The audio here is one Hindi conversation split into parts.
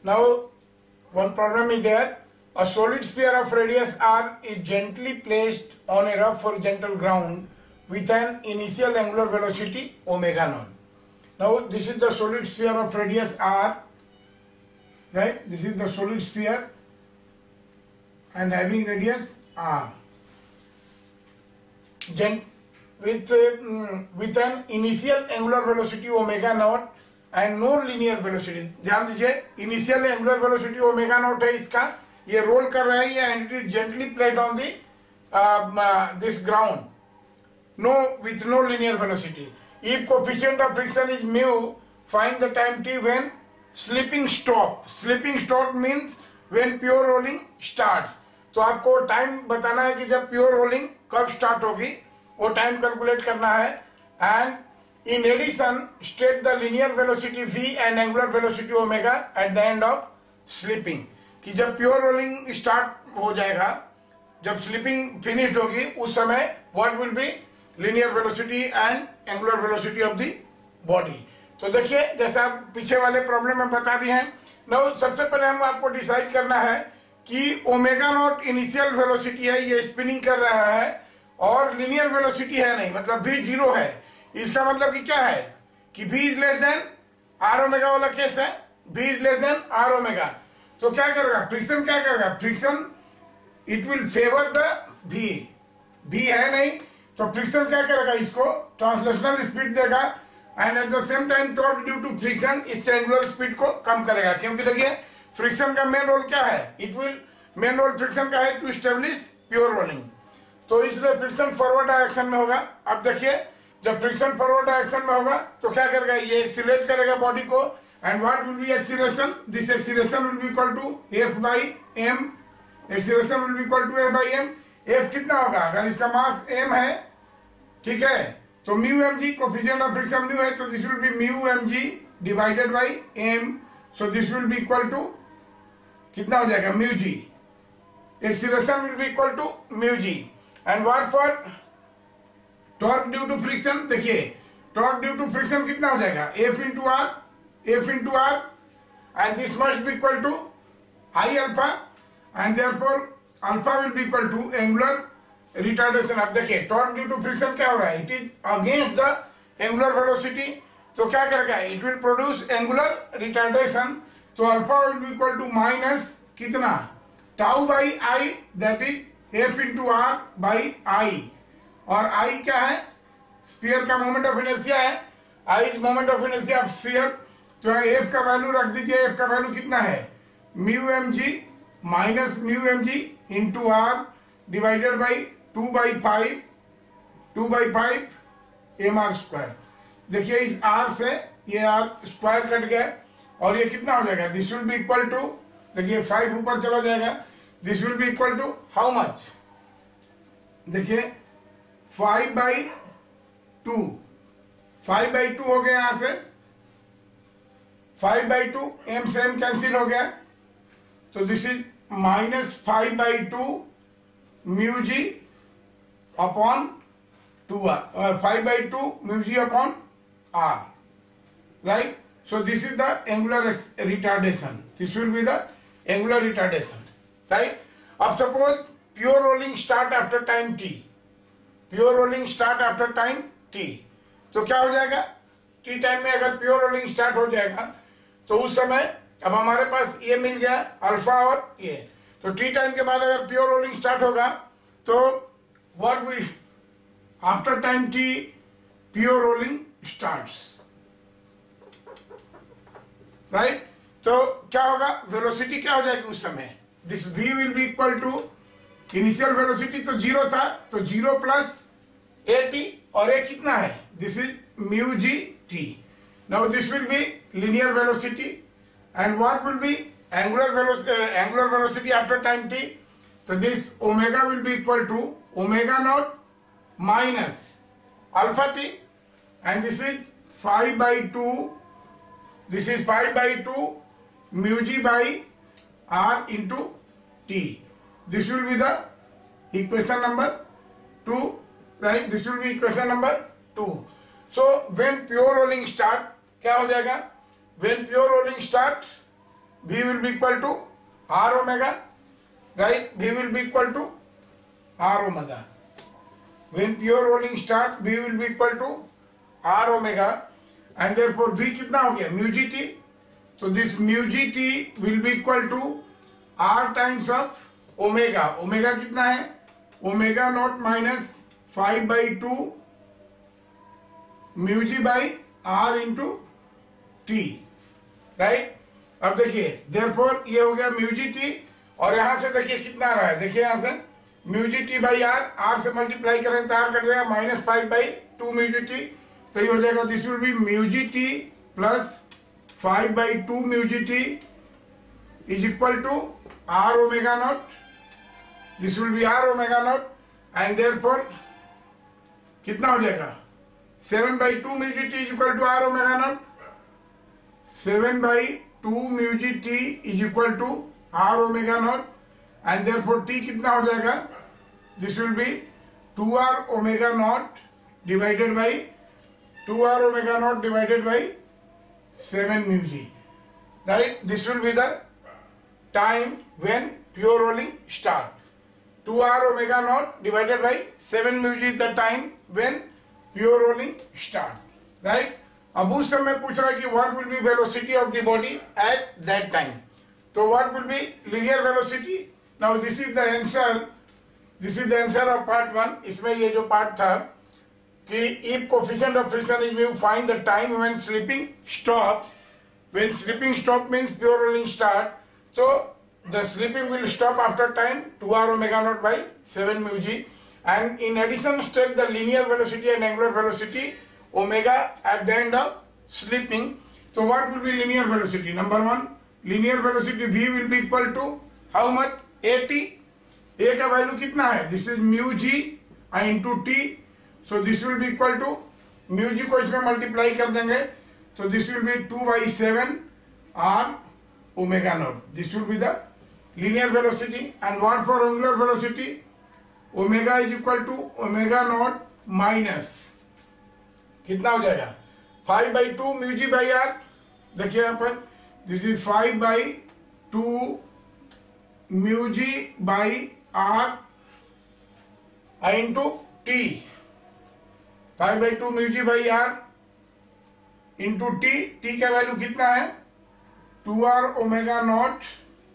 Now, one problem is there. A solid sphere of radius r is gently placed on a rough horizontal ground with an initial angular velocity omega naught. Now, this is the solid sphere of radius r, right? This is the solid sphere and having radius r. With an initial angular velocity omega naught and no linear velocity. ध्यान दीजिए, initial angular velocity omega naught है इसका, ये रोल कर रहा है ये, and it is gently placed on the this ground, with no linear velocity. If coefficient of friction is mu, find the time t when slipping stop. Slipping stop means when pure rolling starts. तो आपको टाइम बताना है कि जब प्योर रोलिंग कब स्टार्ट होगी, वो टाइम कैलकुलेट करना है. And in addition state the linear velocity v and angular velocity omega at the end of slipping. कि जब प्योर रोलिंग स्टार्ट हो जाएगा, जब स्लिपिंग फिनिश्ड होगी, उस समय what will be linear velocity and angular velocity of the body. तो देखिए, जैसा पीछे वाले प्रॉब्लम में बता दिए हैं. नाउ सबसे पहले हम आपको डिसाइड करना है कि ओमेगा नॉट इनिशियल वेलोसिटी है, ये स्पिनिंग कर रहा है, और लिनियर वेलोसिटी है नहीं, मतलब v जीरो है. इसका मतलब कि क्या है कि v is less than r omega वाला केस है, v is less than r omega. तो क्या करेगा फ्रिक्शन, क्या करेगा friction, it will favour the v है नहीं, तो फ्रिक्शन क्या करेगा, इसको ट्रांसलेशनल स्पीड देगा, and at the same time torque due to friction इस एंगुलर स्पीड को कम करेगा. क्योंकि देखिए फ्रिक्शन का मेन रोल क्या है, मेन रोल फ्रिक्शन का है टू एस्टेब्लिश प्योर रोलिंग. तो इसलिए फ्रिक्शन फॉरवर्ड डायरेक्शन में होगा. अब देखिए, जब फ्रिक्शन फॉरवर्ड डायरेक्शन में होगा तो क्या करेगा, ये एक्सीलरेट करेगा बॉडी को, and what will be acceleration, this acceleration will be equal to f by m. Acceleration will be equal to f by m. f कितना होगा, अगर इसका मास m है, ठीक है, तो mu mg, coefficient of friction mu है, तो this will be mu mg divided by m. So this will be equal to कितना हो जाएगा, mu g. Acceleration will be equal to mu g. And what for torque due to friction, देखिए टॉर्क ड्यू टू फ्रिक्शन कितना हो जाएगा, f into r, and this must be equal to I alpha, and therefore alpha will be equal to angular retardation. अब देखिए टॉर्क ड्यू टू फ्रिक्शन क्या हो रहा है, it is against the angular velocity, तो क्या करेगा, it will produce angular retardation. तो alpha will be equal to minus कितना, tau by I, that is f into r by I. और I क्या है, स्फीयर का मोमेंट ऑफ इनर्शिया है, I is moment of inertia of sphere. तो f का वैल्यू रख दीजिए, f का वैल्यू कितना है, mu mg minus mu mg into are divided by 2/5 mr square. देखिए इस r से ये r स्क्वायर कट गया, और ये कितना हो जाएगा, this will be equal to, देखिए 5 ऊपर चला जाएगा, this will be equal to how much, देखिए 5/2 हो गया, यहां से 5/2 m से m कैंसिल हो गया, तो this is minus 5/2 mu g upon 2r, 5/2 mu g upon r, right. So this is the angular retardation. This will be the angular retardation, right? अब suppose pure rolling start after time t. Pure rolling start after time t. तो क्या हो जाएगा, t टाइम में अगर pure rolling start हो जाएगा, तो उस समय अब हमारे पास ये मिल गया अल्फा और ये. तो t टाइम के बाद अगर pure rolling start होगा, तो what we after time t pure rolling starts. Right तो क्या होगा, वेलोसिटी क्या हो जाएगी उस समय, this v will be equal to initial velocity तो जीरो था, तो 0 प्लस at, और a कितना है, this is mu g t. Now this will be linear velocity, and what will be angular velocity after time t. तो this omega will be equal to omega naught minus alpha t, and this is 5/2. This is 5/2 mu g by r into t. This will be the equation number 2, right? This will be equation number 2. So when pure rolling start, क्या हो जाएगा, when pure rolling start, V will be equal to R omega, right? V will be equal to R omega. When pure rolling starts, V will be equal to R omega, and therefore V कितना हो गया? Mu gt. So this mu gt will be equal to R times of omega. Omega कितना है? Omega naught minus 5 by 2 mu g by R into T, right? अब देखिए, therefore ये हो गया mu gt, और यहां से देखिए कितना आ रहा है? देखिए यहां से mu gt by R, R से मल्टीप्लाई करें तो R कट जाएगा माइनस 5 by 2 mu gt, तो ये हो जाएगा this will be mu gt plus 5 by 2 mu gt is equal to R omega naught. This will be R omega naught, and therefore कितना हो जाएगा? 7 by 2 mu gt is equal to R omega naught. 7 by 2 mu gt is equal to R omega naught, and therefore t कितना हो जाएगा? This will be 2R omega naught divided by 2R omega naught divided by 7 mu g, right? This will be the time when pure rolling start. 2R omega naught divided by 7 mu g is the time when pure rolling start, right? अब उस समय पूछ रहा है कि what will be velocity of the body at that time. तो what will be linear velocity? Now this is the answer. This is the answer of part 1. इसमें ये जो part था कि if coefficient of friction is mu, find the time when slipping stops. When slipping stop means pure rolling start. So the slipping will stop after time 2R omega naught by 7 mu g, and in addition state the linear velocity and angular velocity omega at the end of slipping. So what will be linear velocity? Number 1, linear velocity V will be equal to how much? AT. A का वैल्यू कितना है? This is mu g into t. So this will be equal to mu g को इसमें मल्टीप्लाई कर देंगे, so this will be 2 by 7 R omega naught. This will be the linear velocity. And what for angular velocity? Omega is equal to omega naught minus कितना हो जाएगा? 5 by 2 mu g by R. देखिए यहाँ पर this is 5 by 2 mu g by R into t. 5 by 2 mu g by R into t. t का वैल्यू कितना है? 2R omega naught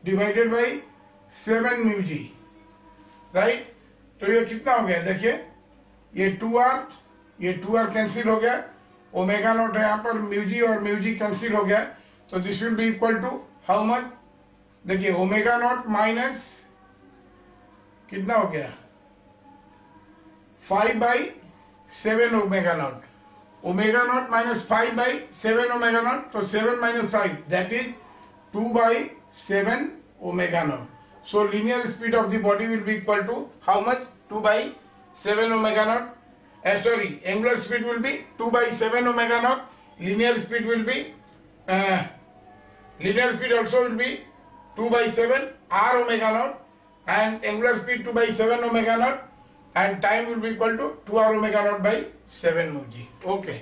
divided by 7 mu g, right? तो ये कितना हो गया? देखिए ये 2R कैंसिल हो गया, ओमेगा नॉट है यहाँ पर, म्यूजी और म्यूजी कैंसिल हो गया, तो this will be equal to how much? देखिए ओमेगा नॉट माइनस कितना हो गया? 5 by 7 omega naught. Omega naught minus 5 by 7 omega naught, तो 7 minus 5 that is 2 by 7 omega naught. So linear speed of the body will be equal to how much? 2 by 7 omega naught. Sorry, angular speed will be 2 by 7 omega naught. Linear speed will be linear speed also will be 2 by 7 R omega naught, and angular speed 2 by 7 omega naught, and time will be equal to 2R omega naught by 7 mu g. Okay.